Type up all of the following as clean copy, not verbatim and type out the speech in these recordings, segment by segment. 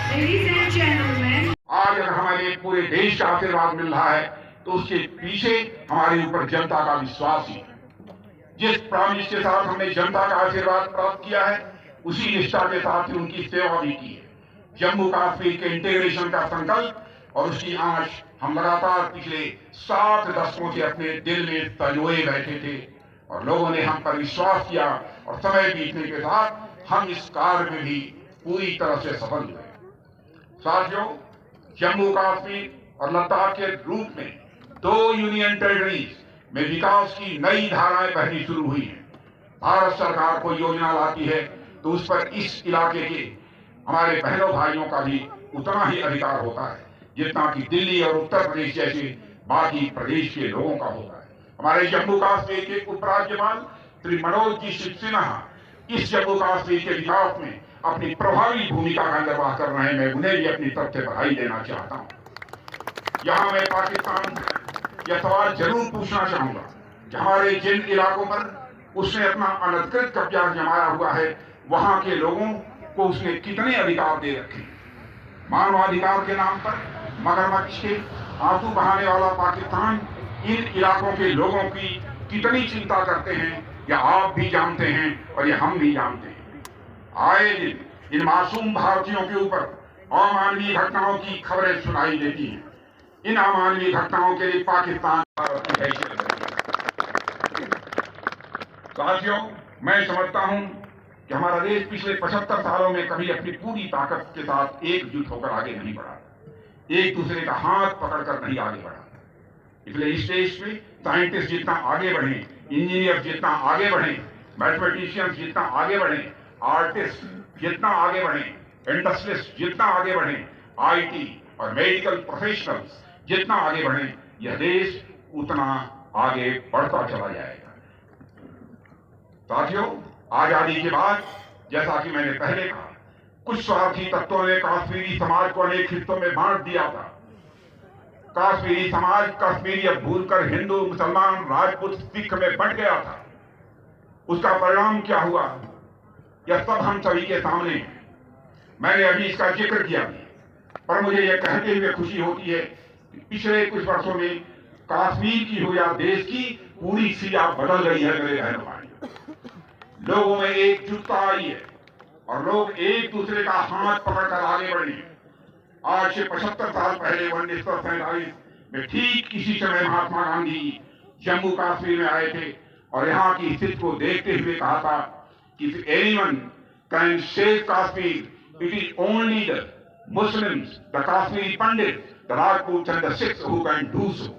Ladies and gentlemen, आज अगर हमारे पूरे देश का आशीर्वाद मिल रहा है तो उसके पीछे हमारे ऊपर जनता का विश्वास ही है। जिस प्रामिस के साथ हमने जनता का आशीर्वाद प्राप्त किया है उसी निष्ठा के साथ ही उनकी सेवा भी की है। जम्मू कश्मीर के इंटीग्रेशन का संकल्प और उसकी आंच हम लगातार पिछले 7 दशकों से अपने दिल में संजोए बैठे थे और लोगों ने हम पर विश्वास किया और समय बीतने के साथ हम इस कार्य में भी पूरी तरह से सफल हुए। साथियों, जम्मू कश्मीर और लद्दाख के रूप में 2 यूनियन टेरिटरीज में विकास की नई धाराएं बहनी शुरू हुई हैं। भारत सरकार कोई योजना लाती है तो उस पर इस इलाके के हमारे बहनों भाइयों का भी उतना ही अधिकार होता है जितना कि दिल्ली और उत्तर प्रदेश जैसे बाकी प्रदेश के लोगों का होता है। हमारे जम्मू कश्मीर के उपराज्यपाल श्री मनोज जी सिन्हा इस जम्मू कश्मीर के विकास में अपनी प्रभावी भूमिका का निर्वाह कर रहे हैं। मैं उन्हें भी अपनी तरफ से बधाई देना चाहता हूं। यहां मैं पाकिस्तान से यह सवाल जरूर पूछना चाहूंगा कि हमारे जिन इलाकों पर उसने अपना अनधिकृत कब्जा जमाया हुआ है वहां के लोगों को उसने कितने अधिकार दे रखे। मानवाधिकार के नाम पर मगरमच्छ के आंसू बहाने वाला पाकिस्तान इन इलाकों के लोगों की कितनी चिंता करते हैं यह आप भी जानते हैं और यह हम भी जानते हैं। आए दिन इन मासूम भारतीयों के ऊपर अमानवीय घटनाओं की खबरें सुनाई देती हैं। इन अमानवीय घटनाओं के लिए पाकिस्तान की हैसियत है। साथियों, मैं समझता हूं कि हमारा देश पिछले 75 सालों में कभी अपनी पूरी ताकत के साथ एकजुट होकर आगे नहीं बढ़ा, एक दूसरे का हाथ पकड़कर नहीं आगे बढ़ा। इसलिए इस देश में साइंटिस्ट जितना आगे बढ़े, इंजीनियर जितना आगे बढ़े, मैथमेटिशियंस जितना आगे बढ़े, आर्टिस्ट जितना आगे बढ़े, इंडस्ट्रियलिस्ट जितना आगे बढ़े, आईटी और मेडिकल प्रोफेशनल्स जितना आगे बढ़े, यह देश उतना आगे बढ़ता चला जाएगा। साथियों, आजादी के बाद जैसा कि मैंने पहले कहा, कुछ स्वार्थी तत्वों ने कश्मीरी समाज को अनेक हिस्सों में बांट दिया था। कश्मीरी समाज कश्मीरियत भूलकर हिंदू, मुसलमान, राजपूत, सिख में बंट गया था। उसका परिणाम क्या हुआ यह सब हम सभी के सामने है। मैंने अभी इसका जिक्र किया, पर मुझे यह कहते हुए खुशी होती है कि पिछले कुछ वर्षों में कश्मीर की हो या देश की पूरी सिया बदल गई है। मेरे बहनों भाई, लोगों में एकजुटता आई है और लोग एक दूसरे का हाथ पकड़कर आगे बढ़े। आज से 75 साल पहले 1947 में ठीक इसी समय महात्मा गांधी जम्मू कश्मीर में आए थे और यहाँ की स्थिति को देखते हुए कहा था कि if anyone can save Kashmir, it is only the Muslims, the Kashmiri Pandits, the Rajputs and the Sikhs who can do so.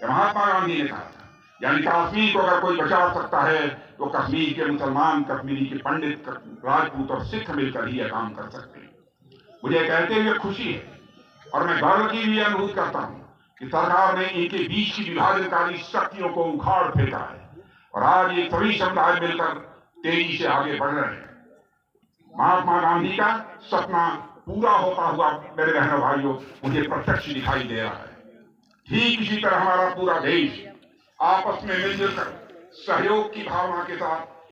Mahatma Gandhi ने कहा था, यानी कश्मीर को अगर कोई बचा सकता है तो कश्मीर के मुसलमान, कश्मीरी के पंडित, राजपूत और सिख मिलकर ही यह काम कर सकते हैं। मुझे कहते हुए खुशी है और मैं गर्व की भी अनुभूति करता हूं कि सरकार ने इनके बीच की विभाजनकारी शक्तियों को उखाड़ फेंका है और आज ये सभी समुदाय मिलकर तेजी से आगे बढ़ रहे हैं। महात्मा गांधी का सपना पूरा होता हुआ मेरे बहनों भाइयों मुझे प्रत्यक्ष दिखाई दे रहा है। ठीक इसी तरह हमारा पूरा देश आपस में मिलजुल कर सहयोग की भावना के साथ